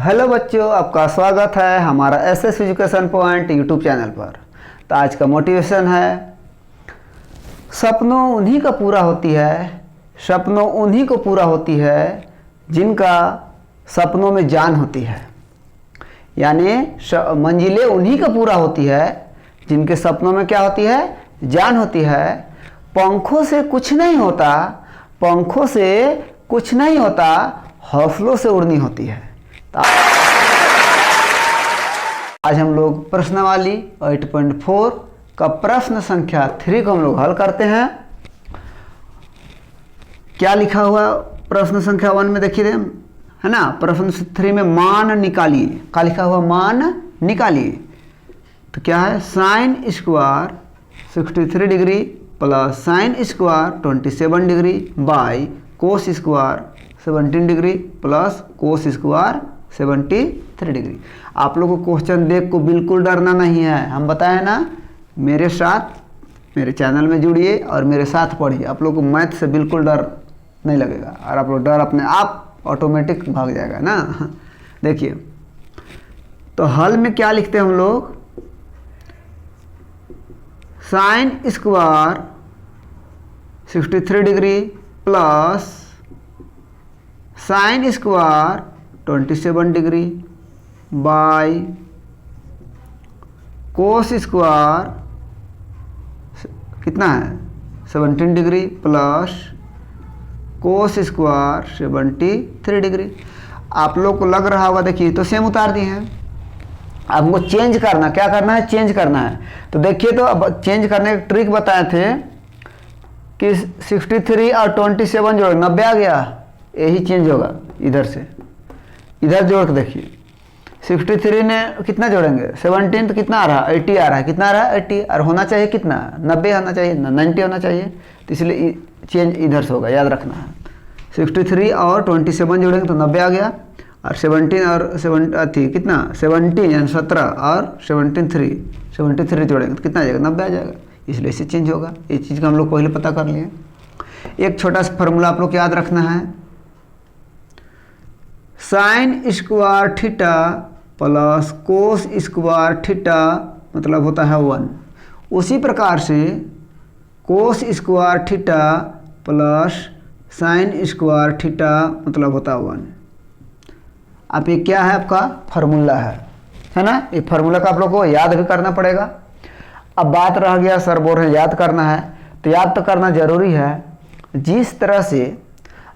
Hello बच्चों, आपका स्वागत है हमारा SS education point YouTube channel पर। तो आज का मोटिवेशन है, सपनों उन्हीं का पूरा होती है, सपनों उन्हीं को पूरा होती है जिनका सपनों में जान होती है। यानी मंजिलें उन्हीं का पूरा होती है जिनके सपनों में क्या होती है, जान होती है। पंखों से कुछ नहीं होता, पंखों से कुछ नहीं होता, हौसलों से उड़नी होती है। आज हम लोग प्रश्नावली 8.4 का प्रश्न संख्या 3 को हम लोग हल करते हैं। क्या लिखा हुआ प्रश्न संख्या 1 में देखिए, है ना। प्रश्न 3 में मान निकालिए, क्या लिखा हुआ, मान निकालिए। तो क्या है, sine square 63 degree plus sine square 27 degree by cos square 17 degree plus cos square 73 degree. आप लोगों को क्वेश्चन देख को बिल्कुल डरना नहीं है। हम बताए ना, मेरे साथ मेरे चैनल में जुड़िए और मेरे साथ पढ़िए। आप लोगों को मैथ से बिल्कुल डर नहीं लगेगा और आप लोग डर अपने आप ऑटोमेटिक भाग जाएगा ना। देखिए, तो हल में क्या लिखते हैं हम लोग, sine square 63 degree plus sine square 27 degree by cos square कितना है 17 degree plus cos square 73 degree. आप लोग को लग रहा होगा, देखिए तो सेम उतार दिए हैं। आपको चेंज करना, क्या करना है, चेंज करना है। तो देखिए, तो अब चेंज करने का ट्रिक बताए थे कि 63 और 27 जोड़ 90 आ गया, यही चेंज होगा। इधर से इधर जोड़ के देखिए, 63 ने कितना जोड़ेंगे 17, तो कितना आ रहा है 80 आ रहा है, कितना आ रहा है 80, और होना चाहिए कितना 90 होना चाहिए ना, 90 होना चाहिए। तो इसलिए चेंज इधर से होगा, याद रखना है। 63 और 27 जोड़ेंगे तो 90 आ गया, और 17 और 7 कितना 17 यानी 17 और 73 जोड़ेंगे तो कितना आ जाएगा 90 आ जाएगा। इसलिए इससे चेंज होगा। ये चीज़ का हम लोग पहले पता कर लिए। एक छोटा सा फार्मूला आप लोग को याद रखना है, sign square theta plus cos square theta मतलब होता है 1। उसी प्रकार से कोस square theta plus sine square theta मतलब होता है 1। अब ये क्या है, आपका फार्मूला है ना। ये फार्मूला का आप लोग को याद भी करना पड़ेगा। अब बात रह गया, सर बोल रहे याद करना है, तो याद तो करना जरूरी है। जिस तरह से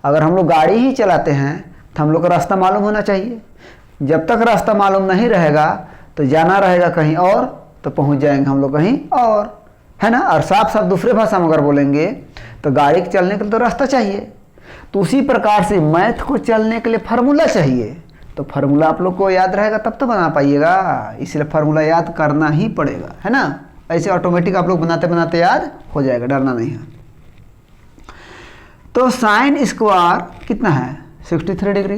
अगर हम लोग गाड़ी ही चलाते हैं तो हम लोग को रास्ता मालूम होना चाहिए। जब तक रास्ता मालूम नहीं रहेगा तो जाना रहेगा कहीं और, तो पहुंच जाएंगे हम लोग कहीं और, है ना। और साफ साफ दूसरे भाषा में अगर बोलेंगे तो गाड़ी के चलने के लिए तो रास्ता चाहिए। तो उसी प्रकार से मैथ को चलने के लिए फार्मूला चाहिए। तो फार्मूला आप लोग को याद रहेगा तब तो बना पाइएगा, इसलिए फार्मूला याद करना ही पड़ेगा, है ना। ऐसे ऑटोमेटिक आप लोग बनाते बनाते याद हो जाएगा, डरना नहीं है। तो साइन स्क्वायर कितना है 63 डिग्री,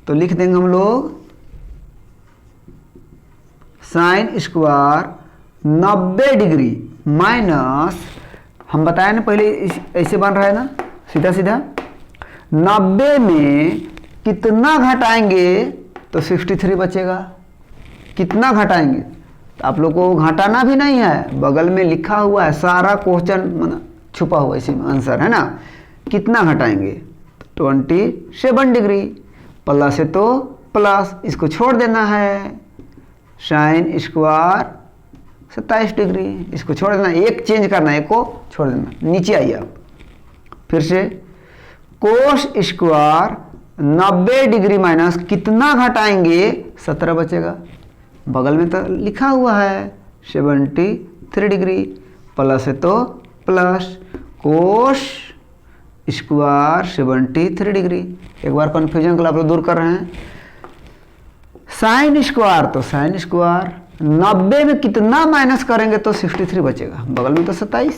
तो लिख देंगे हम लोग साइन स्क्वायर 90 डिग्री माइनस, हम बताए ना पहले ऐसे बन रहा है ना, सीधा सीधा 90 में कितना घटाएंगे तो 63 बचेगा। कितना घटाएंगे, तो आप लोग को घटाना भी नहीं है, बगल में लिखा हुआ है, सारा क्वेश्चन छुपा हुआ इसी में आंसर, है ना। कितना घटाएंगे 27 डिग्री, प्लस है तो प्लस, इसको छोड़ देना है, साइन स्क्वायर 27 डिग्री, इसको छोड़ देना, एक चेंज करना है, एक को छोड़ देना। नीचे आइए आप, फिर से कोस स्क्वायर 90 डिग्री माइनस कितना घटाएंगे 17 बचेगा, बगल में तो लिखा हुआ है 73 डिग्री, प्लस है तो प्लस कोस स्क्वायर 73 डिग्री। एक बार कन्फ्यूजन को आप लोग दूर कर रहे हैं। साइन स्क्वायर तो साइन स्क्वायर 90 में कितना माइनस करेंगे तो 63 बचेगा, बगल में तो 27,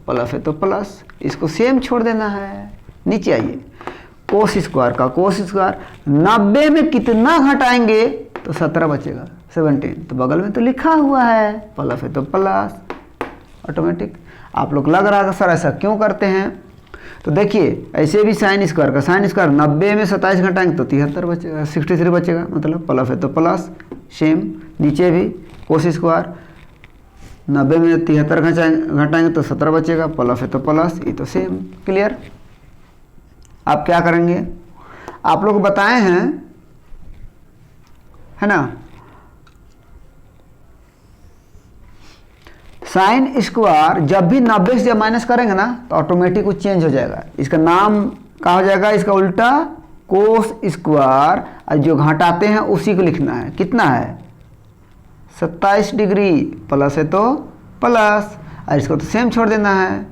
प्लस है तो प्लस, इसको सेम छोड़ देना है। नीचे आइए, कोस स्क्वायर का कोस स्क्वायर 90 में कितना घटाएंगे तो 17 बचेगा 17, तो बगल में तो लिखा हुआ है प्लस है तो प्लस, ऑटोमेटिक। आप लोग लग रहा है सर ऐसा क्यों करते हैं, तो देखिए ऐसे भी साइन स्क्वायर का साइन स्क्वायर 90 में 27 घटाएंगे तो 73 बचेगा, 63 बचेगा, मतलब प्लस है तो प्लस। सेम नीचे भी कोस स्क्वायर 90 में 73 घटाएंगे तो 17 बचेगा, प्लस है तो प्लस, ये तो सेम। क्लियर। आप क्या करेंगे, आप लोग बताए हैं, है ना, साइन स्क्वायर जब भी 90 से जब माइनस करेंगे ना तो ऑटोमेटिक वो चेंज हो जाएगा। इसका नाम क्या हो जाएगा, इसका उल्टा कोस स्क्वायर, और जो घटाते हैं उसी को लिखना है। कितना है 27 डिग्री, प्लस है तो प्लस, और इसको तो सेम छोड़ देना है,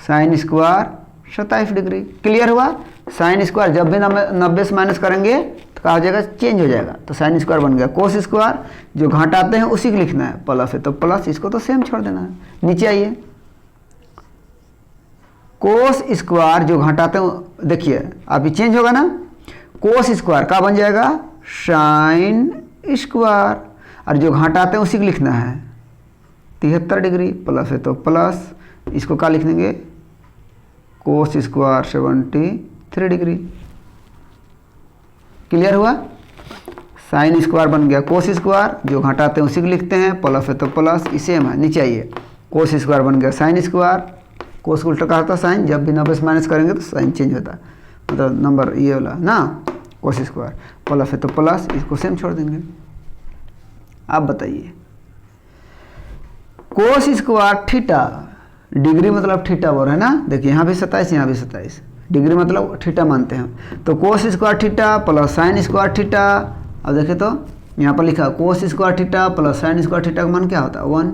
साइन स्क्वायर 27 डिग्री। क्लियर हुआ। साइन स्क्वायर जब भी 90 से माइनस करेंगे तो क्या हो जाएगा, चेंज हो जाएगा, तो साइन स्क्वायर बन गया। कोस स्क्वायर जो घटाते हैं उसी को लिखना है, प्लस है तो प्लस, इसको तो सेम छोड़ देना है। नीचे आइए, कोस स्क्वायर जो घटाते हैं, देखिए अभी चेंज होगा ना, कोस स्क्वायर का बन जाएगा साइन स्क्वायर, और जो घटाते हैं उसी को लिखना है 73 डिग्री, प्लस है तो प्लस, इसको क्या लिख देंगे, कोस स्क्वायर 73 डिग्री। क्लियर हुआ। साइन स्क्वायर बन गया कोस स्क्वायर, जो घटाते हैं उसी को लिखते हैं, प्लस है तो प्लस, इसे है। नीचे आइए, कोस स्क्वायर बन गया साइन स्क्वायर, कोस उल्टा का होता है साइन, जब भी 90 से माइनस करेंगे तो साइन चेंज होता है, मतलब नंबर ये वाला ना, कोस स्क्वायर, प्लस है तो प्लस, इसको सेम छोड़ देंगे। आप बताइए, कोस स्क्वायर थीटा, डिग्री मतलब थीटा बोल है ना, देखिए यहाँ भी 27, यहाँ भी 27, डिग्री मतलब थीटा मानते हैं, तो cos square theta plus sine square theta. अब देखें तो यहाँ पर लिखा कोस square theta plus sine square theta का मान क्या होता है, 1/,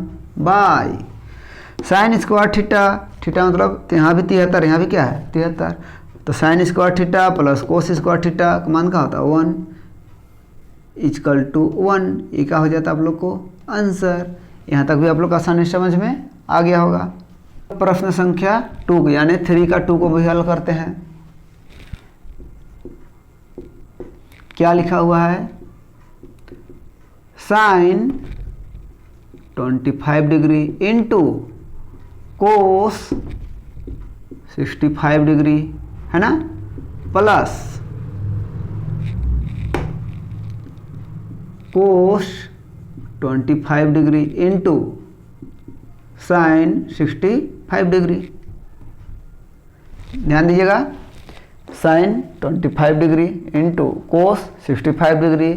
साइन स्क्वायर थीटा, थीटा मतलब यहाँ भी 73, यहाँ भी क्या है 73, तो sign square theta plus cos square theta का मान क्या होता है 1 = 1। ये क्या हो जाता है आप लोग को आंसर। यहाँ तक भी आप लोग आसानी समझ में आ गया होगा। प्रश्न संख्या 2 यानी 3 का 2 को भी हल करते हैं। क्या लिखा हुआ है, sine 25 degree into cos 65 degree, है ना, plus cos 25 degree into sine 65 degree. ध्यान दीजिएगा, sine 25 degree into cos 65 degree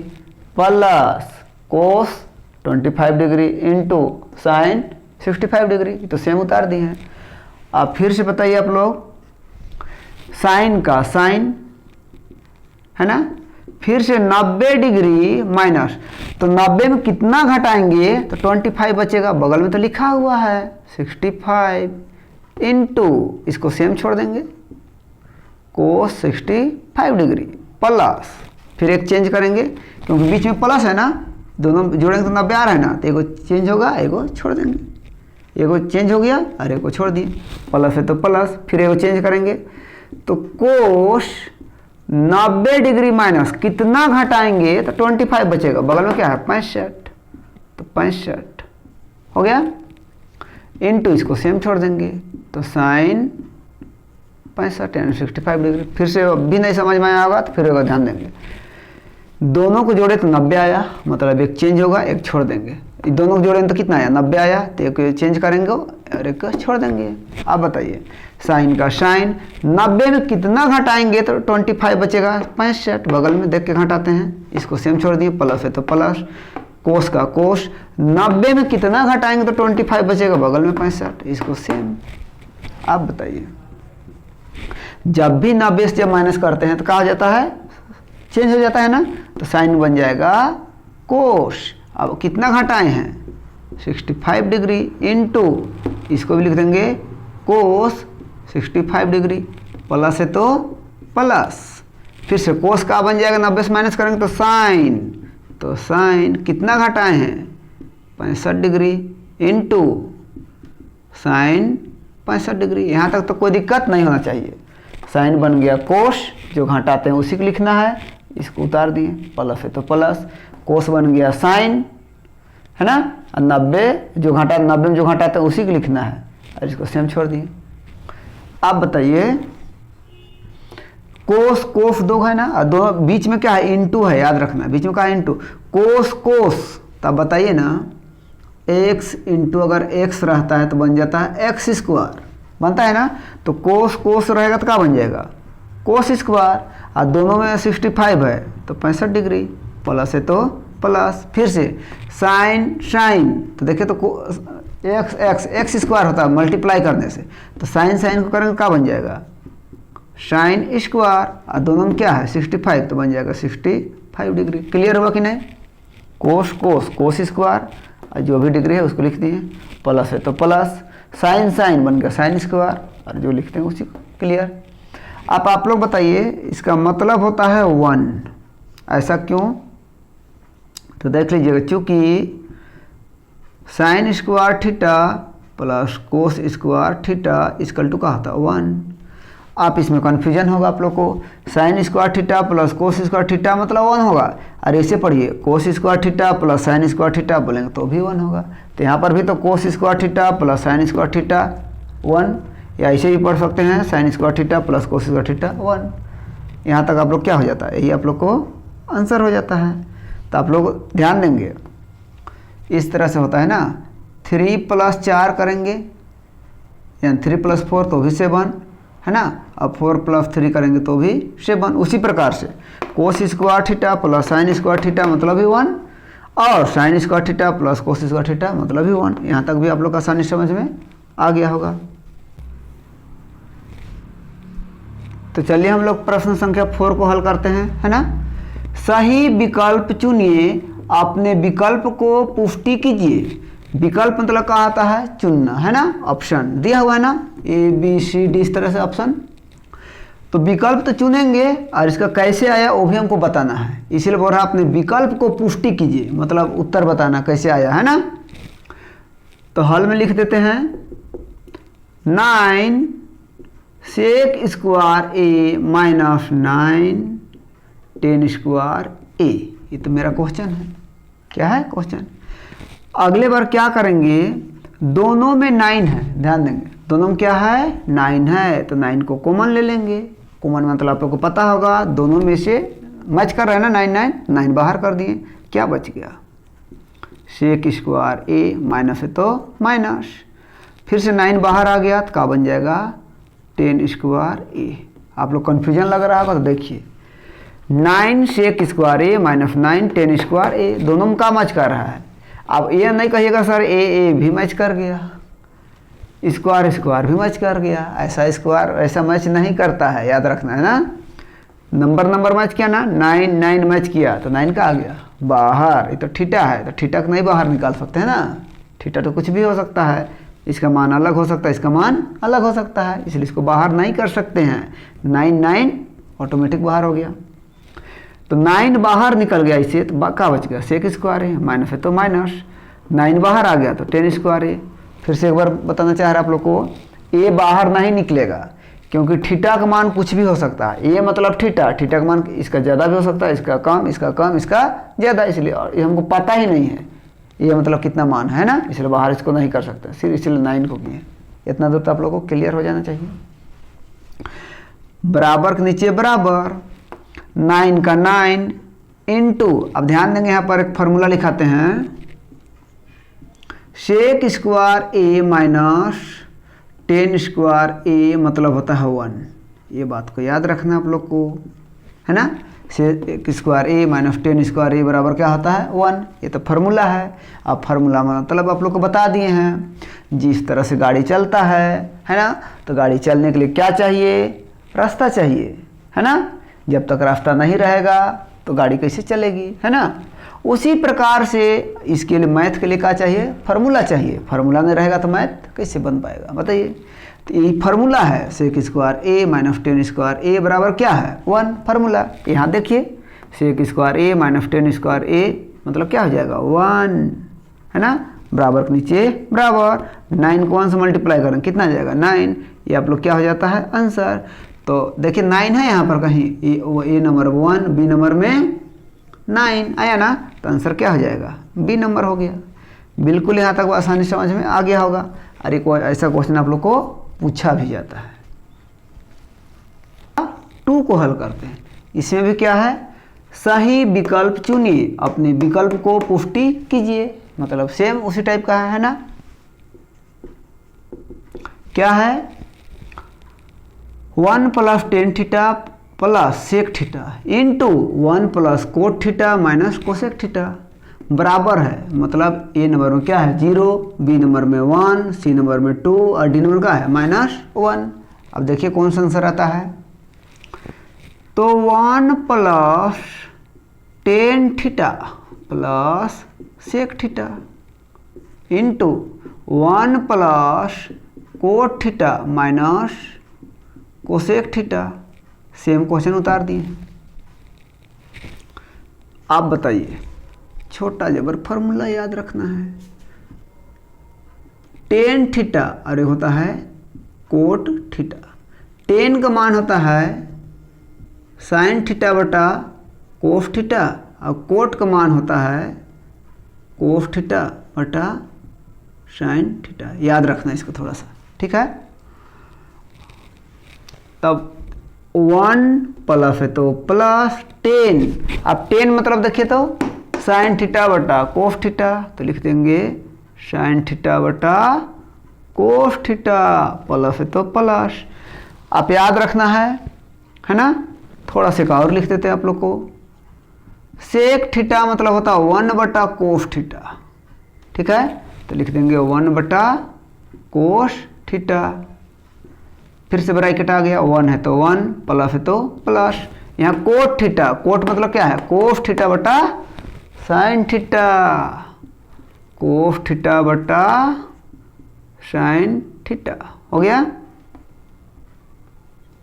plus cos 25 degree into sine 65 degree, तो सेम उतार दिए हैं। अब फिर से बताइए आप लोग, साइन का साइन, है ना, फिर से 90 डिग्री माइनस, तो 90 में कितना घटाएंगे तो 25 बचेगा, बगल में तो लिखा हुआ है 65 इंटू, इसको सेम छोड़ देंगे, कोस 65 डिग्री प्लस, फिर एक चेंज करेंगे क्योंकि बीच में प्लस है ना, दोनों जोड़ेंगे तो 90 आ रहा है ना, तो एगो चेंज होगा, एगो छोड़ देंगे, एगो चेंज हो गया और एगो छोड़ दिए, प्लस है तो प्लस, फिर एगो चेंज करेंगे, तो कोस 90 डिग्री माइनस कितना घटाएंगे तो 25 बचेगा, बगल में क्या है 65, तो 65 हो गया, इंटू इसको सेम छोड़ देंगे, तो साइन 65 यानी 65 डिग्री। फिर से भी नहीं समझ में आया होगा तो फिर एक ध्यान देंगे, दोनों को जोड़े तो 90 आया, मतलब एक चेंज होगा, एक छोड़ देंगे, दोनों को जोड़ेंगे तो कितना आया 90 आया, तो एक चेंज करेंगे और एक छोड़ देंगे। आप बताइए, साइन का साइन 90 में कितना घटाएंगे तो 25 बचेगा 65, बगल में देख के घटाते हैं, इसको सेम छोड़ दिए, प्लस है तो प्लस, कोस का कोस 90 में कितना घटाएंगे तो 25 बचेगा, बगल में 65, इसको सेम। आप बताइए, जब भी 90 से जब माइनस करते हैं तो क्या हो जाता है, चेंज हो जाता है ना, तो साइन बन जाएगा कोस, अब कितना घटाए हैं 65 डिग्री इंटू, इसको भी लिख देंगे कोस 65 डिग्री, प्लस है तो प्लस, फिर से कोस का बन जाएगा 90 से माइनस करेंगे तो साइन कितना घटाए हैं 65 डिग्री इंटू साइन 65 डिग्री। यहाँ तक तो कोई दिक्कत नहीं होना चाहिए। साइन बन गया कोस, जो घटाते हैं उसी को लिखना है, इसको उतार दिए, प्लस है तो प्लस, कोस बन गया साइन, है ना, 90 जो घटा 90 में जो घटाते हैं उसी को लिखना है, और इसको सेम छोड़ दिए। आप बताइए, कोस दो है ना, और दो बीच में क्या है, इनटू है, याद रखना बीच में क्या है, इनटू। कोस तब बताइए ना, x इंटू अगर x रहता है तो बन जाता है एक्स स्क्वायर, बनता है ना। तो कोस रहेगा तो क्या बन जाएगा, कोस स्क्वायर। और दोनों में 65 है तो 65 डिग्री, प्लस है तो प्लस। फिर से साइन तो देखिए तो एक्स स्क्वायर होता है मल्टीप्लाई करने से, तो साइन को करेंगे क्या बन जाएगा, साइन स्क्वायर। और दोनों में क्या है 65 तो बन जाएगा 65 डिग्री। क्लियर हुआ कि नहीं। कोस स्क्वायर और जो भी डिग्री है उसको लिख दिए, प्लस है तो प्लस, साइन बन गया साइन स्क्वायर, और जो लिखते हैं उसी को। क्लियर। अब आप लोग बताइए, इसका मतलब होता है 1, ऐसा क्यों, तो देख लीजिएगा, चूँकि sine square theta plus cos square theta equal to का होता है 1। आप इसमें कन्फ्यूजन होगा आप लोग को, sign square theta plus cos square theta मतलब 1 होगा, और ऐसे पढ़िए कोस square theta plus sine square theta बोलेंगे तो भी 1 होगा। तो यहाँ पर भी तो cos square theta plus sine square theta 1, या ऐसे भी पढ़ सकते हैं sign square theta plus cos square theta 1। यहाँ तक आप लोग क्या हो जाता है, यही आप लोग को आंसर हो जाता है। तो आप लोग ध्यान देंगे, इस तरह से होता है ना, 3 + 4 करेंगे यानी 3 + 4 तो भी 7 है ना, अब 4 + 3 करेंगे तो भी 7। उसी प्रकार से कोस square theta plus sine square theta मतलब भी 1, और sign square theta plus cos square theta मतलब भी 1। यहाँ तक भी आप लोग आसानी समझ में आ गया होगा। तो चलिए हम लोग प्रश्न संख्या 4 को हल करते हैं, है ना। सही विकल्प चुनिए, अपने विकल्प को पुष्टि कीजिए। विकल्प मतलब क्या आता है, चुनना, है ना। ऑप्शन दिया हुआ है ना, ABCD इस तरह से ऑप्शन। तो विकल्प तो चुनेंगे और इसका कैसे आया वो भी हमको बताना है, इसलिए बोल रहा अपने विकल्प को पुष्टि कीजिए, मतलब उत्तर बताना कैसे आया, है ना। तो हल में लिख देते हैं 9 sec square A minus 9 10 square A। ये तो मेरा क्वेश्चन है, क्या है क्वेश्चन। अगले बार क्या करेंगे, दोनों में 9 है, ध्यान देंगे दोनों में क्या है 9 है, तो 9 को कॉमन ले लेंगे। कॉमन मतलब आप लोग को पता होगा, दोनों में से मैच कर रहे हैं ना, 9 बाहर कर दिए, क्या बच गया सेक स्क्वायर A, माइनस है तो माइनस, फिर से 9 बाहर आ गया तो क्या बन जाएगा 10 स्क्वायर A। आप लोग कन्फ्यूजन लग रहा होगा तो देखिए 9 sec square A minus 9 10 square A, दोनों में क्या मैच कर रहा है। अब ये नहीं कहिएगा सर ए भी मैच कर गया, स्क्वायर भी मैच कर गया, ऐसा स्क्वायर ऐसा मैच नहीं करता है, याद रखना है ना। नंबर मैच किया ना, 9 मैच किया तो 9 का आ गया बाहर। ये तो थीटा है तो थीटा को नहीं बाहर निकाल सकते हैं ना, थीटा तो कुछ भी हो सकता है, इसका मान अलग हो सकता है, इसका मान अलग हो सकता है, इसलिए इसको बाहर नहीं कर सकते हैं। 9 ऑटोमेटिक बाहर हो गया, तो 9 बाहर निकल गया इससे, तो क्या बच गया सेक स्क्वायर है, माइनस है तो माइनस, 9 बाहर आ गया तो 10 स्क्वायर है। फिर से एक बार बताना चाह रहा आप लोग को, ए बाहर नहीं निकलेगा क्योंकि थीटा का मान कुछ भी हो सकता है। ये मतलब थीटा का मान इसका ज़्यादा भी हो सकता है, इसका कम, इसका कम, इसका ज़्यादा, इसलिए और ये हमको पता ही नहीं है ये मतलब कितना मान है ना, इसलिए बाहर इसको नहीं कर सकते, सिर्फ इसलिए 9 को किए। इतना दूर तो आप लोगों को क्लियर हो जाना चाहिए। बराबर के नीचे बराबर, 9 का 9 इंटू, अब ध्यान देंगे यहाँ पर एक फार्मूला लिखाते हैं, sec square A minus 10 square A मतलब होता है 1। ये बात को याद रखना आप लोग को, है ना। Sec square A minus 10 square A बराबर क्या होता है 1। ये तो फार्मूला है। अब फार्मूला मतलब आप लोग को बता दिए हैं, जिस तरह से गाड़ी चलता है ना, तो गाड़ी चलने के लिए क्या चाहिए, रास्ता चाहिए, है ना। जब तक रास्ता नहीं रहेगा तो गाड़ी कैसे चलेगी, है ना। उसी प्रकार से इसके लिए मैथ के लिए क्या चाहिए, फार्मूला चाहिए। फार्मूला नहीं रहेगा तो मैथ कैसे बन पाएगा बताइए। तो ये फार्मूला है sec square A minus 10 square A बराबर क्या है 1। फार्मूला यहाँ देखिए, sec square A minus 10 square A मतलब क्या हो जाएगा 1, है ना। बराबर के नीचे बराबर, 9 को 1 से मल्टीप्लाई करें कितना आ जाएगा 9। ये आप लोग क्या हो जाता है आंसर। तो देखिए 9 है यहाँ पर कहीं, ए नंबर 1, बी नंबर में 9 आया ना, तो आंसर क्या हो जाएगा बी नंबर हो गया। बिल्कुल यहाँ तक आसानी समझ में आ गया होगा। अरे कोई ऐसा क्वेश्चन आप लोग को पूछा भी जाता है, 2 को हल करते हैं। इसमें भी क्या है, सही विकल्प चुनिए, अपने विकल्प को पुष्टि कीजिए, मतलब सेम उसी टाइप का है ना। क्या है, 1 + tan theta plus sec theta into 1 + cot theta minus cosec theta बराबर है, मतलब ए नंबर में क्या है 0, बी नंबर में 1, सी नंबर में 2 और डी नंबर का है -1। अब देखिए कौन सा आंसर आता है। तो 1 + tan theta plus sec theta into 1 + cot theta minus cosec theta, same question उतार दिए। आप बताइए, छोटा जबर फॉर्मूला याद रखना है। tan थीटा अरे होता है कोट थीटा, tan का मान होता है sin थीटा बटा कोस थीटा और कोट का मान होता है कोस थीटा बटा sin थीटा। याद रखना इसको थोड़ा सा, ठीक है। तब 1 प्लस है तो प्लस tan, अब tan मतलब देखिए तो sin थीटा बटा कोस थीटा, तो लिख देंगे sin थीटा बटा कोस थीटा प्लस है तो प्लस। आप याद रखना है ना। थोड़ा सा और लिख देते हैं आप लोग को, सेक थीटा मतलब होता है 1 बटा कोस थीटा, ठीक है, तो लिख देंगे 1 बटा कोस थीटा। फिर से ब्रैकेट आ गया, 1 है तो 1 प्लस है तो प्लस, यहाँ कोट थीटा, कोट मतलब क्या है कोस थीटा बटा साइन थीटा, कोस थीटा बटा साइन थीटा हो गया,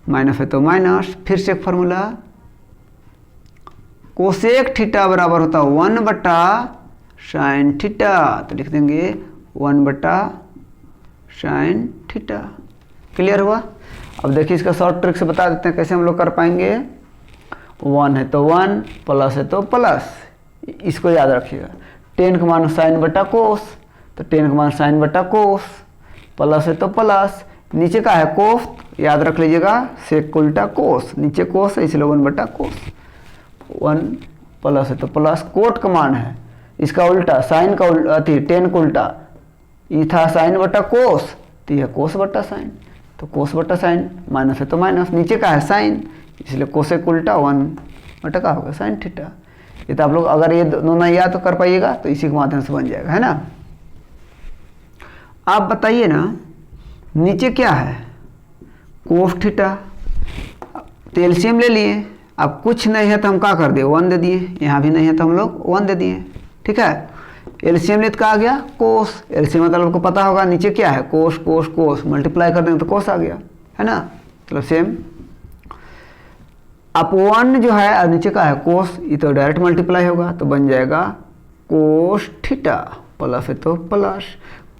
माइनस है तो माइनस। फिर से एक फॉर्मूला, कोसेक थीटा बराबर होता है 1 बटा साइन थीटा, तो लिख देंगे 1 बटा साइन थीटा। क्लियर हुआ। अब देखिए इसका शॉर्ट ट्रिक से बता देते हैं कैसे हम लोग कर पाएंगे। 1 है तो 1, प्लस है तो प्लस, इसको याद रखिएगा। tan का मान साइन बटा कोस, तो tan का मान साइन बटा कोस, प्लस है तो प्लस, नीचे का है कोस, याद रख लीजिएगा सेक को उल्टा कोस, नीचे कोस है इसलिए 1 बटा कोस, 1 प्लस है तो प्लस, कोट का मान है इसका उल्टा साइन का अति tan का उल्टा, ये था साइन बटा कोस तो यह कोस बटा साइन, तो कोस बटा साइन, माइनस है तो माइनस, नीचे का है साइन इसलिए कोसेक उल्टा 1 बटा का होगा साइन थीटा। ये तो आप लोग अगर ये दोनों याद तो कर पाइएगा तो इसी के माध्यम से बन जाएगा, है ना। आप बताइए ना, नीचे क्या है कोस थीटा, तो एलसीएम ले लिए। अब कुछ नहीं है तो हम क्या कर दिए 1 दे दिए, यहाँ भी नहीं है तो हम लोग 1 दे दिए, ठीक है। एलसीएम लेते का आ गया कोस, एलसीएम मतलब आपको पता होगा नीचे क्या है कोस कोस कोस, मल्टीप्लाई कर देंगे तो कोस आ गया, है ना, मतलब सेम। अब 1 जो है और नीचे का है कोस, ये तो डायरेक्ट मल्टीप्लाई होगा तो बन जाएगा कोस थीटा, प्लस है तो प्लस,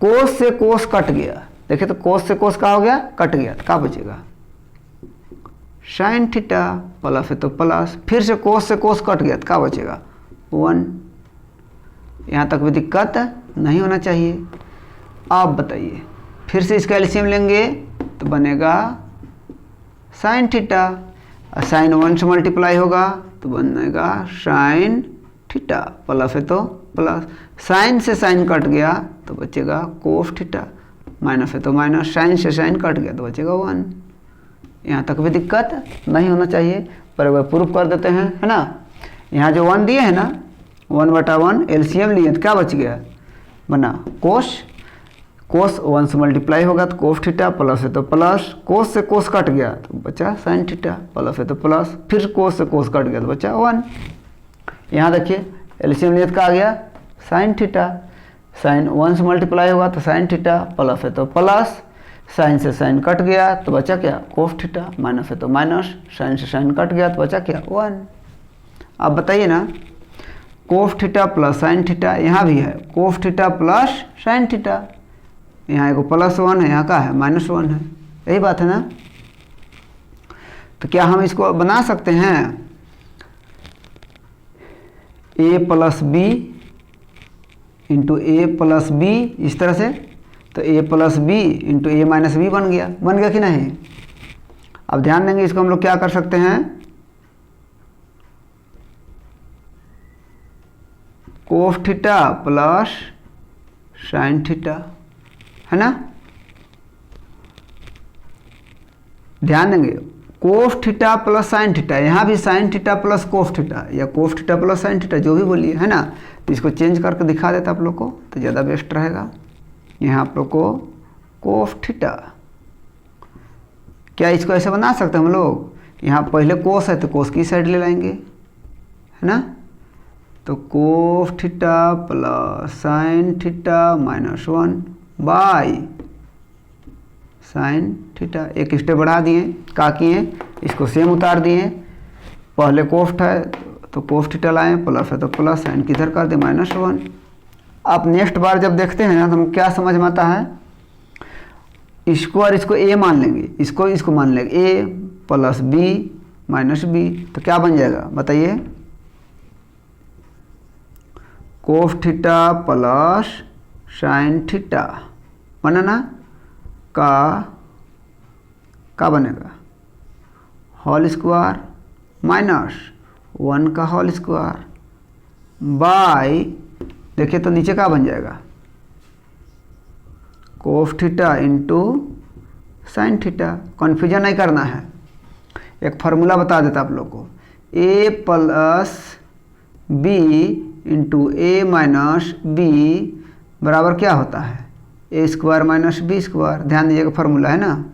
कोस से कोस कट गया, देखिए तो कोस से कोस का हो गया कट गया, तो क्या बचेगा साइन थीटा, प्लस है तो प्लस, फिर से कोस कट गया तो क्या बचेगा 1। यहाँ तक भी दिक्कत नहीं होना चाहिए। आप बताइए, फिर से इसका एलसीएम लेंगे तो बनेगा साइन थीटा, और साइन 1 से मल्टीप्लाई होगा तो बनेगा साइन थीटा, प्लस है तो प्लस, साइन से साइन कट गया तो बचेगा कोस थीटा, माइनस है तो माइनस, साइन से साइन कट गया तो बचेगा 1। यहाँ तक भी दिक्कत नहीं होना चाहिए, पर वह प्रूफ कर देते हैं, है ना। यहाँ जो 1 दिए है ना, 1 बटा 1 एलसीएम लिए तो क्या बच गया बना कोस, कोस 1 से मल्टीप्लाई होगा तो कोस थीटा, प्लस है तो प्लस, कोस से कोस कट गया तो बचा साइन थीटा, प्लस है तो प्लस, फिर कोस से कोस कट गया तो बचा 1। यहाँ देखिए एलसीएम लिए तो क्या आ गया साइन थीटा, साइन 1 से मल्टीप्लाई होगा तो साइन थीटा, प्लस है तो प्लस, साइन से साइन कट गया तो बचा क्या कोस थीटा, माइनस है तो माइनस, साइन से साइन कट गया तो बचा क्या 1। अब बताइए ना, कोस थीटा प्लस साइन थीटा, यहाँ भी है cos theta plus sine theta, यहाँ एक +1 है, यहाँ का है -1 है, यही बात है ना। तो क्या हम इसको बना सकते हैं a plus b into a plus b, इस तरह से, तो a plus b into a minus b बन गया कि नहीं। अब ध्यान देंगे, इसको हम लोग क्या कर सकते हैं, cos theta plus sine theta, है ना। ध्यान देंगे, cos theta plus sine theta, यहाँ भी sine theta plus cos theta या cos theta plus sine theta, जो भी बोलिए, है ना। तो इसको चेंज करके दिखा देता आप लोग को तो ज़्यादा बेस्ट रहेगा। यहाँ आप लोग को कोस थीटा, क्या इसको ऐसे बना सकते हैं हम लोग, यहाँ पहले कोस है तो कोस की साइड ले लाएंगे, है ना। तो कोस theta plus sine theta -1 by sine theta, एक स्टेप बढ़ा दिए, क्या किए, इसको सेम उतार दिए, पहले कोस्ट है तो कोस थीटा लाए, प्लस है तो प्लस, साइन किधर कर दे -1। आप नेक्स्ट बार जब देखते हैं ना तो हम क्या समझ में आता है, इसको और इसको ए मान लेंगे, इसको मान लेंगे ए प्लस बी माइनस बी, तो क्या बन जाएगा बताइए, कोस थीटा प्लस साइन थीटा बना ना, का बनेगा होल स्क्वायर -1 का होल स्क्वायर बाई, देखिए तो नीचे क्या बन जाएगा, कोस theta into sine theta. Confusion नहीं करना है, एक फार्मूला बता देता आप लोग को, ए plus b into a minus B बराबर क्या होता है, A square minus b square. ध्यान दीजिएगा फार्मूला है ना,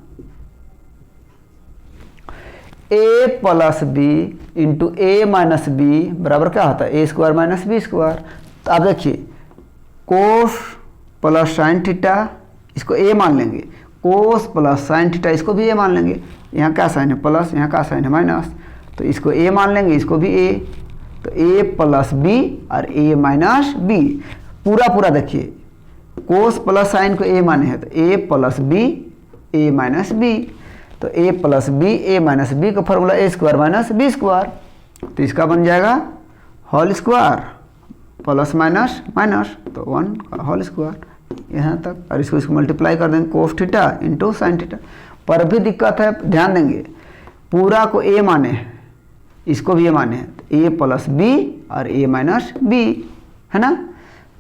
ए plus b into a minus B बराबर क्या होता है, A square minus b square. तो आप देखिए, कोस प्लस साइन थीटा, इसको ए मान लेंगे, कोस प्लस साइन थीटा इसको भी ए मान लेंगे, यहाँ क्या साइन है प्लस, यहाँ क्या साइन है माइनस, तो इसको ए मान लेंगे, इसको भी ए, तो ए प्लस बी और ए माइनस बी, पूरा देखिए, कोस प्लस साइन को ए माने हैं तो ए plus b a minus b, तो ए plus b a minus b का formula a square minus b square, तो इसका बन जाएगा whole square plus minus minus, तो 1 का होल स्क्वायर यहाँ तक, और इसको मल्टीप्लाई कर देंगे cos theta into sine theta. पर भी दिक्कत है, ध्यान देंगे, पूरा को ए माने हैं, इसको भी ए माने हैं, तो ए प्लस बी और ए माइनस बी, है ना।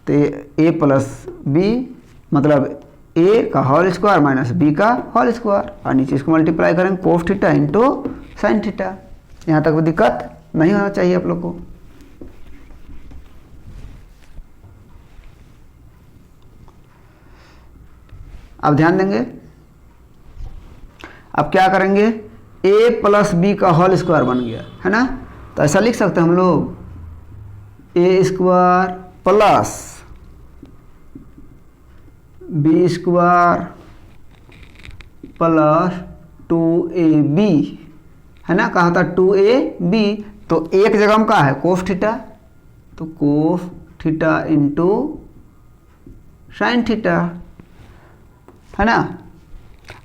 तो ए प्लस बी मतलब ए का होल स्क्वायर माइनस बी का होल स्क्वायर, और नीचे इसको मल्टीप्लाई करेंगे कोस थीटा इंटू साइन थीटा। यहाँ तक भी दिक्कत नहीं होना चाहिए आप लोग को। अब ध्यान देंगे, अब क्या करेंगे, ए प्लस बी का होल स्क्वायर बन गया, है ना। तो ऐसा लिख सकते हैं हम लोग, A square plus B square plus 2ab, है ना, कहा था 2ab, तो एक जगह में क्या है कोस थीटा, तो कोस थीटा इंटू साइन थीटा, है ना।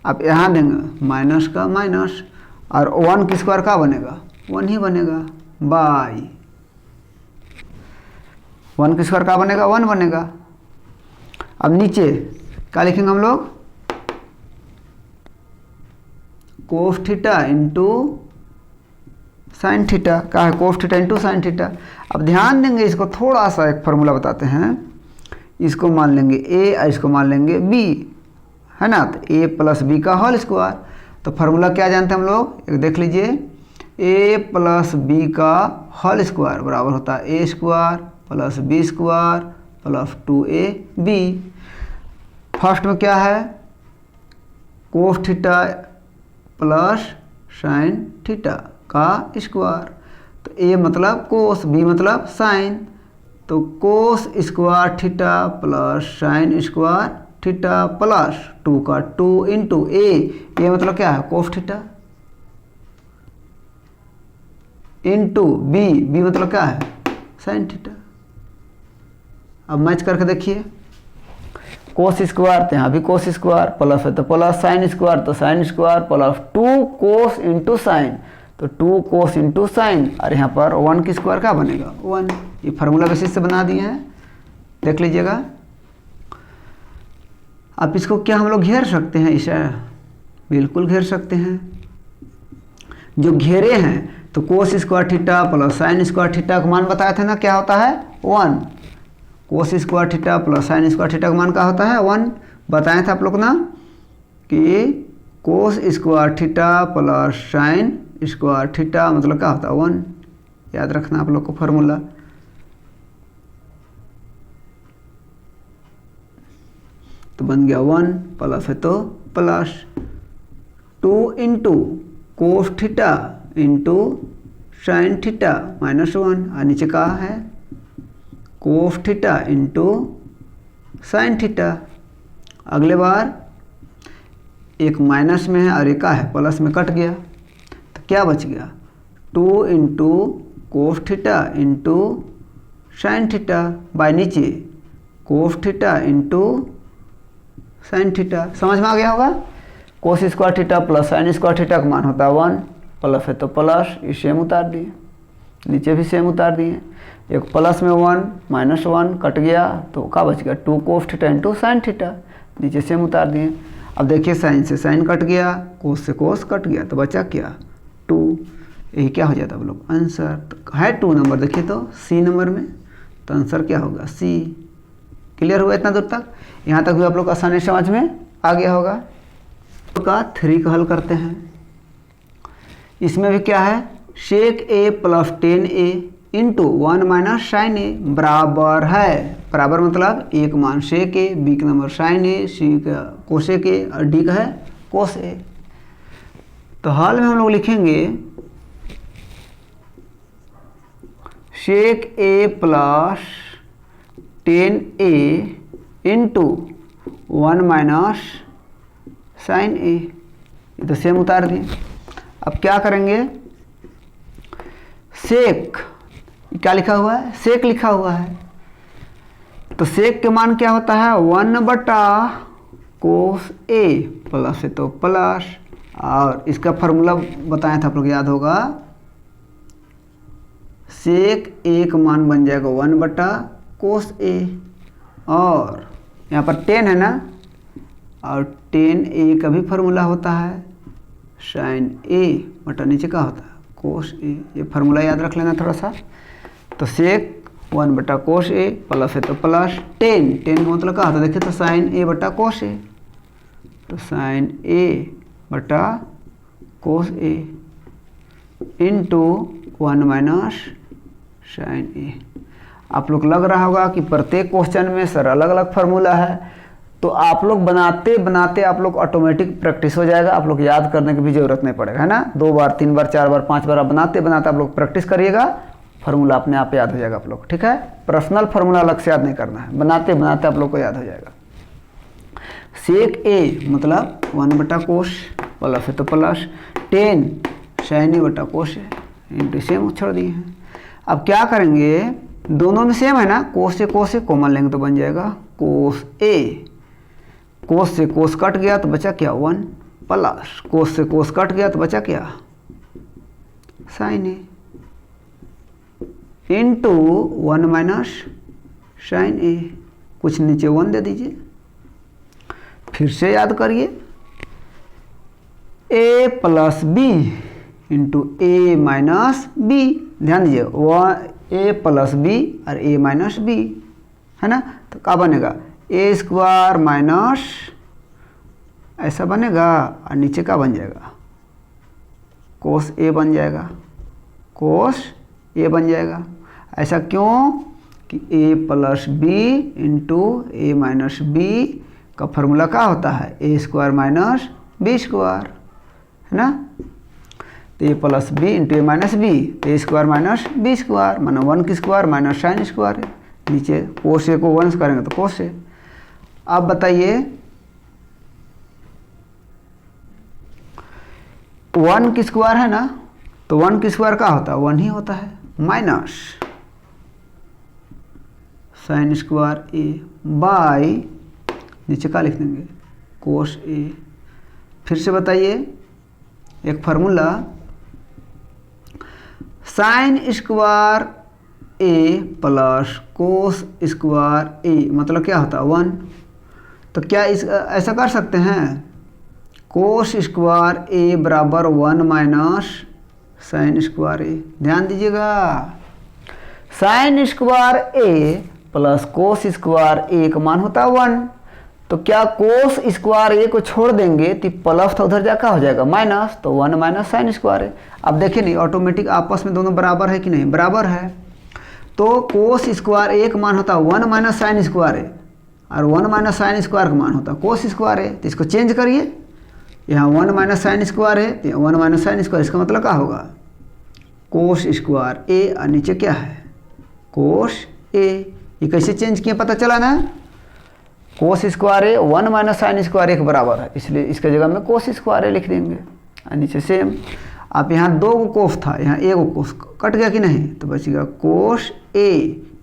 अब यहाँ देंगे माइनस का माइनस, और 1 की स्क्वायर का बनेगा 1 ही बनेगा, बाई 1 की स्क्वायर का बनेगा 1 बनेगा। अब नीचे क्या लिखेंगे हम लोग, कोस थीटा इंटू साइन थीटा, क्या है cos theta into sine theta. अब ध्यान देंगे, इसको थोड़ा सा एक फार्मूला बताते हैं, इसको मान लेंगे ए और इसको मान लेंगे बी, है ना। तो ए प्लस बी का होल स्क्वायर, तो फार्मूला क्या जानते हैं हम लोग, एक देख लीजिए, ए प्लस बी का होल स्क्वायर बराबर होता है A square plus B square plus 2ab। First में क्या है, cos theta plus sine theta का स्क्वायर, तो ए मतलब कोस, बी मतलब साइन, तो cos square theta plus sine square theta plus 2 का 2 इंटू ए मतलब क्या है कोस थीटा, इंटू बी मतलब क्या है साइन थीटा। अब मैच करके देखिए, कोस स्क्वायर तो यहाँ भी कोस स्क्वायर, प्लस है तो प्लस, साइन स्क्वायर तो साइन स्क्वायर प्लस 2 कोस इंटू साइन, तो 2 कोस इंटू साइन, और यहाँ पर 1 की स्क्वायर क्या बनेगा 1। ये फार्मूला बेसिस से बना दिए हैं, देख लीजिएगा। अब इसको क्या हम लोग घेर सकते हैं, इसे बिल्कुल घेर सकते हैं, जो घेरे हैं तो cos square theta plus sine square theta का मान बताया था ना, क्या होता है 1। कोस square theta plus sine square theta का मान क्या होता है 1। बताया था आप लोग ना कि कोस square theta plus sine square theta मतलब क्या होता है 1। याद रखना आप लोग को फॉर्मूला। तो बन गया 1 प्लस है तो plus 2 into cos theta into sine theta minus 1 और नीचे का है cos theta into sine theta. अगले बार एक माइनस में है और एक का है प्लस में कट गया, तो क्या बच गया 2 into cos theta into sine theta by नीचे cos theta into sine theta. समझ में आ गया होगा। Cos square theta plus sine square theta का मान होता है 1, प्लस है तो प्लस, ये सेम उतार दिए, नीचे भी सेम उतार दिए। एक प्लस में 1 माइनस 1 कट गया तो क्या बच गया 2 कोस थीटा इंटू साइन थीटा, नीचे सेम उतार दिए। अब देखिए साइन से साइन कट गया, कोस से कोस कट गया, तो बचा क्या 2। यही क्या हो जाता है आप लोग आंसर। तो है 2 नंबर, देखिए तो सी नंबर में, तो आंसर क्या होगा सी। क्लियर हुआ इतना दूर तक? यहाँ तक भी आप लोग आसानी समझ में आ गया होगा। तो का 3 का हल करते हैं। इसमें भी क्या है sec A plus 10a into 1 minus sine A बराबर है, बराबर मतलब एक मान सेक ए, बी का नंबर साइन ए, सी का कोसेक ए और डी का है कोस ए। तो हल में हम लोग लिखेंगे sec A plus 10a into 1 minus sine A, ये तो सेम उतार दिए। अब क्या करेंगे सेक, क्या लिखा हुआ है सेक लिखा हुआ है, तो सेक के मान क्या होता है 1 बटा कोस ए प्लस है तो प्लस, और इसका फार्मूला बताया था आप लोग याद होगा, सेक ए का मान बन जाएगा 1 बटा कोस ए, और यहाँ पर 10 है ना, और 10a का भी फार्मूला होता है साइन ए बटा नीचे का होता है कोस ए। ये फार्मूला याद रख लेना थोड़ा सा। तो सेक 1 बटा कोस ए प्लस है तो प्लस 10 का मतलब क्या होता है देखिए तो साइन ए बटा कोस ए, तो साइन ए बटा कोस ए इंटू 1 माइनस साइन ए। आप लोग लग रहा होगा कि प्रत्येक क्वेश्चन में सर अलग अलग फार्मूला है, तो आप लोग बनाते बनाते आप लोग ऑटोमेटिक प्रैक्टिस हो जाएगा, आप लोग याद करने की भी जरूरत नहीं पड़ेगा, है ना। 2 बार 3 बार 4 बार 5 बार आप बनाते बनाते आप लोग प्रैक्टिस करिएगा, फार्मूला अपने आप याद हो जाएगा आप लोग, ठीक है। पर्सनल फार्मूला अलग से याद नहीं करना है, बनाते बनाते आप लोग को याद हो जाएगा। सेक ए मतलब 1 बटा कोस प्लस है तो प्लस 10 साइन ए बटा कोस है इंटू सेम छोड़ दिए हैं। अब क्या करेंगे, दोनों में सेम है ना, कोस से कॉमन लेंगे तो बन जाएगा कोस ए, कोस से कोस कट गया तो बचा क्या 1 प्लस कोस से कोस कट गया तो बचा क्या साइन ए इंटू 1 माइनस साइन ए, कुछ नीचे 1 दे दीजिए। फिर से याद करिए ए plus b into a minus B, ध्यान दीजिए ए प्लस बी और ए माइनस बी है ना, तो क्या बनेगा ए स्क्वायर माइनस ऐसा बनेगा और नीचे का बन जाएगा कोस ए बन जाएगा, कोस ए बन जाएगा। ऐसा क्यों कि ए plus b into a minus b का फॉर्मूला क्या होता है A square minus b square, है ना। तो ए plus b into a minus b, तो ए स्क्वायर माइनस बी स्क्वायर माना 1 की स्क्वायर माइनस साइन स्क्वायर, नीचे कोस ए को 1 करेंगे तो कोस ए। अब बताइए 1 की स्क्वायर है ना, तो 1 की स्क्वायर क्या होता है 1 ही होता है, माइनस साइन स्क्वायर ए बाय नीचे का लिख देंगे कोस ए। फिर से बताइए एक formula, sine square A plus cos square ए मतलब क्या होता है 1, तो क्या इस ऐसा कर सकते हैं कोस स्क्वायर ए बराबर 1 माइनस साइन स्क्वायर ए। ध्यान दीजिएगा, sine square A plus cos square ए का मान होता है 1। तो क्या कोस स्क्वायर ए को छोड़ देंगे तो प्लस था उधर जाकर हो जाएगा माइनस, तो 1 माइनस साइन स्क्वायर ए। अब देखिए नहीं ऑटोमेटिक आपस में दोनों बराबर है कि नहीं, बराबर है। तो कोस स्क्वायर ए का मान होता है 1 माइनस साइन स्क्वायर ए, और 1 माइनस साइन स्क्वायर का मान होता है कोस स्क्वायर ए। तो इसको चेंज करिए, यहाँ 1 माइनस साइन स्क्वायर है तो 1 माइनस साइन स्क्वायर, इसका मतलब क्या होगा कोस स्क्वायर ए, और नीचे क्या है कोस ए। ये कैसे चेंज किए पता चला ना, कोस स्क्वायर ए 1 माइनस साइन स्क्वायर ए के बराबर है, इसलिए इसके जगह में कोस स्क्वायर ए लिख देंगे। और नीचे सेम, आप यहाँ 2 कोस था, यहाँ 1 कोस कट गया कि नहीं, तो बचेगा कोस ए।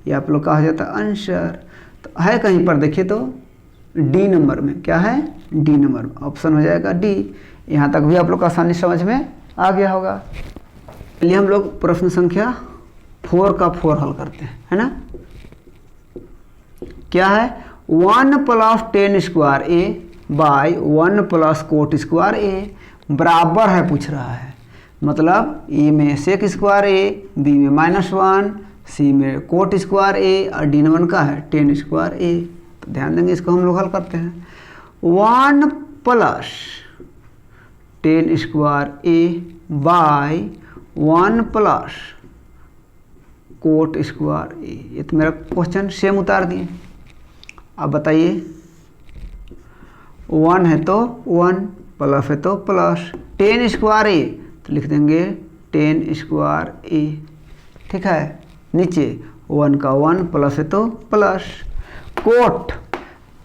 ये आप लोग का हो जाता है आंसर। तो है कहीं पर देखिए तो डी नंबर में, क्या है डी नंबर में, ऑप्शन हो जाएगा डी। यहाँ तक भी आप लोग का आसानी समझ में आ गया होगा। चलिए हम लोग प्रश्न संख्या 4 का 4 हल करते हैं, है ना। क्या है 1 plus tan square A by 1 plus cot square A बराबर है पूछ रहा है। मतलब ए में सेक स्क्वायर ए, बी में -1, सी में कोट स्क्वायर ए, और डी नंबर का है टेन स्क्वायर ए। तो ध्यान देंगे, इसको हम लोग हल करते हैं। 1 plus tan square A by 1 plus cot square A. ये तो मेरा क्वेश्चन सेम उतार दिए। अब बताइए 1 है तो 1, प्लस है तो प्लस, टेन स्क्वायर ए तो लिख देंगे टेन स्क्वायर ए। ठीक है, नीचे 1 का 1 प्लस है तो प्लस, कोट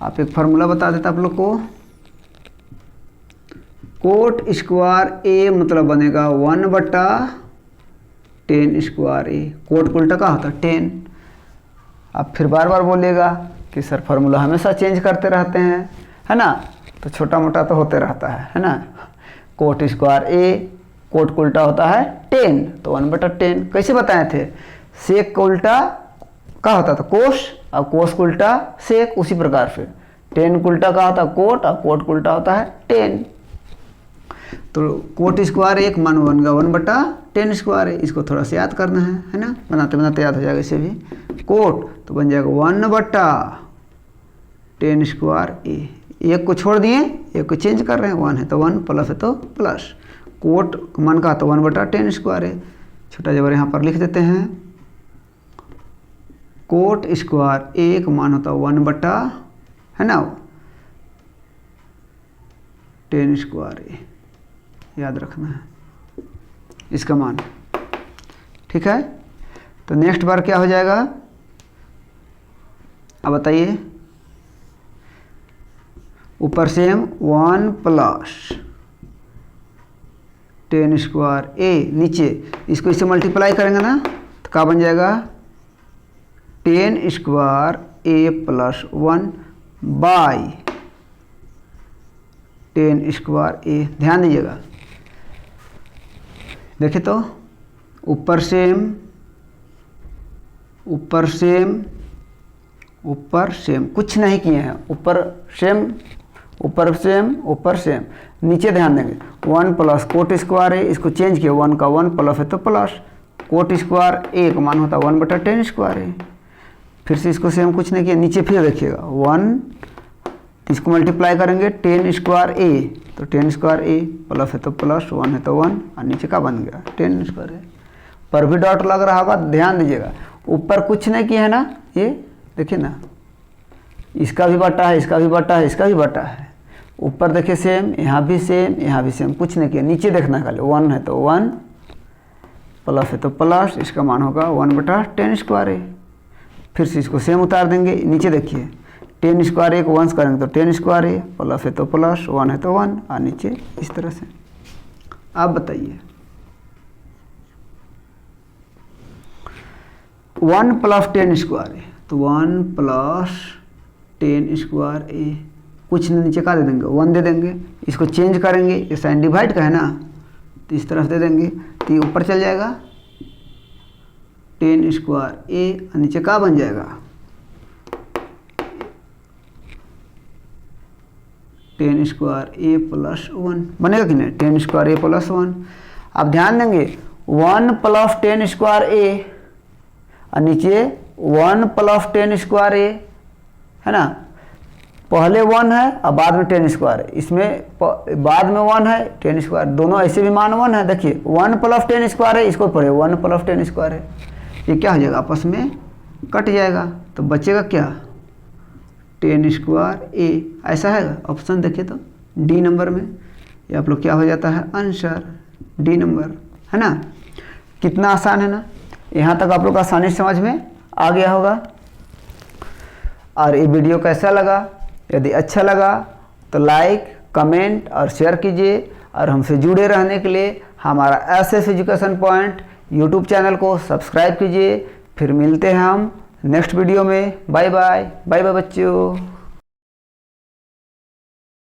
आप एक फार्मूला बता देता आप लोग को, कोट स्क्वायर ए मतलब बनेगा 1 बटा टेन स्क्वायर ए। कोट को उल्टा का होता है 10। अब फिर बार बार बोलेगा कि सर फार्मूला हमेशा चेंज करते रहते हैं, है ना, तो छोटा मोटा तो होते रहता है ना। कोट स्क्वायर ए, कोट को उल्टा होता है 10, तो 1 बटा 10। कैसे बताए थे, सेक को उल्टा क्या होता था कोस, और कोस को उल्टा सेक, उसी प्रकार से 10 को उल्टा क्या होता है कोट, और कोट को उल्टा होता है 10। तो कोट स्क्वायर एक मान 1 का 1 बटा टेन स्क्वायर है। इसको थोड़ा सा याद करना है ना, बनाते बनाते याद हो जाएगा। इसे भी कोट तो बन जाएगा 1 बटा टेन स्क्वायर ए। एक को छोड़ दिए, एक को चेंज कर रहे हैं, 1 है तो 1, प्लस है तो प्लस, कोट मान का तो 1 बटा टेन स्क्वायर है। छोटा जबर यहाँ पर लिख देते हैं, कोट स्क्वायर ए का मान होता है 1 बटा, है ना, टेन स्क्वायर ए, याद रखना है इसका मान। ठीक है, तो नेक्स्ट बार क्या हो जाएगा अब बताइए। ऊपर से हम 1 प्लस टेन स्क्वायर ए, नीचे इसको इससे मल्टीप्लाई करेंगे ना तो क्या बन जाएगा, tan square A plus 1 by tan square A. ध्यान दीजिएगा, देखिए तो ऊपर सेम ऊपर सेम ऊपर सेम, कुछ नहीं किए हैं, ऊपर सेम ऊपर सेम ऊपर सेम, नीचे ध्यान देंगे 1 प्लस कोट स्क्वायर है, इसको चेंज किया 1 का 1 प्लस है तो प्लस, कोट स्क्वायर ए का मान होता है 1 बटा टेन स्क्वायर है। फिर से इसको सेम कुछ नहीं किया, नीचे फिर देखिएगा 1, इसको मल्टीप्लाई करेंगे टेन स्क्वायर ए, तो टेन स्क्वायर ए प्लस है तो प्लस, 1 है तो 1, और नीचे का बन गया टेन स्क्वायर ए। पर भी डॉट लग रहा होगा, ध्यान दीजिएगा ऊपर कुछ नहीं किया है ना, ये देखिए ना, इसका भी बटा है, इसका भी बटा है, इसका भी बटा है। ऊपर देखिए सेम, यहाँ भी सेम, यहाँ भी सेम, कुछ नहीं किया। नीचे देखना खाली 1 है तो 1, प्लस है तो प्लस, इसका मान होगा 1 बटा टेन स्क्वायर ए। फिर से इसको सेम उतार देंगे, नीचे देखिए टेन स्क्वायर ए को 1 करेंगे तो टेन स्क्वायर ए, प्लस है तो प्लस, 1 है तो 1, और नीचे इस तरह से। आप बताइए 1 प्लस टेन स्क्वायर ए, तो 1 प्लस टेन स्क्वायर ए, कुछ नीचे का दे देंगे 1 दे देंगे, इसको चेंज करेंगे, ये साइन डिवाइड का है ना तो इस तरफ दे देंगे, तो ये ऊपर चल जाएगा टेन स्क्वायर ए, और नीचे का बन जाएगा टेन स्क्वायर ए प्लस 1, बनेगा कि नहीं, टेन स्क्वायर ए प्लस 1। अब ध्यान देंगे 1 प्लस 10 स्क्वायर ए और नीचे 1 प्लस 10 स्क्वायर ए, है ना। पहले 1 है और बाद में 10 स्क्वायर, इसमें बाद में 1 है 10 स्क्वायर, दोनों ऐसे भी मान 1 है। देखिए 1 प्लस 10 स्क्वायर है, इसको पढ़े 1 प्लस 10 स्क्वायर है, ये क्या हो जाएगा आपस में कट जाएगा, तो बचेगा क्या 10 स्क्वायर ए, ऐसा है ऑप्शन। देखिए तो डी नंबर में ये आप लोग क्या हो जाता है आंसर, डी नंबर, है ना। कितना आसान है ना, यहाँ तक आप लोग आसानी से समझ में आ गया होगा। और ये वीडियो कैसा लगा, यदि अच्छा लगा तो लाइक कमेंट और शेयर कीजिए, और हमसे जुड़े रहने के लिए हमारा SS education point YouTube channel को सब्सक्राइब कीजिए। फिर मिलते हैं हम नेक्स्ट वीडियो में। बाय बाय, बाय बाय बच्चों।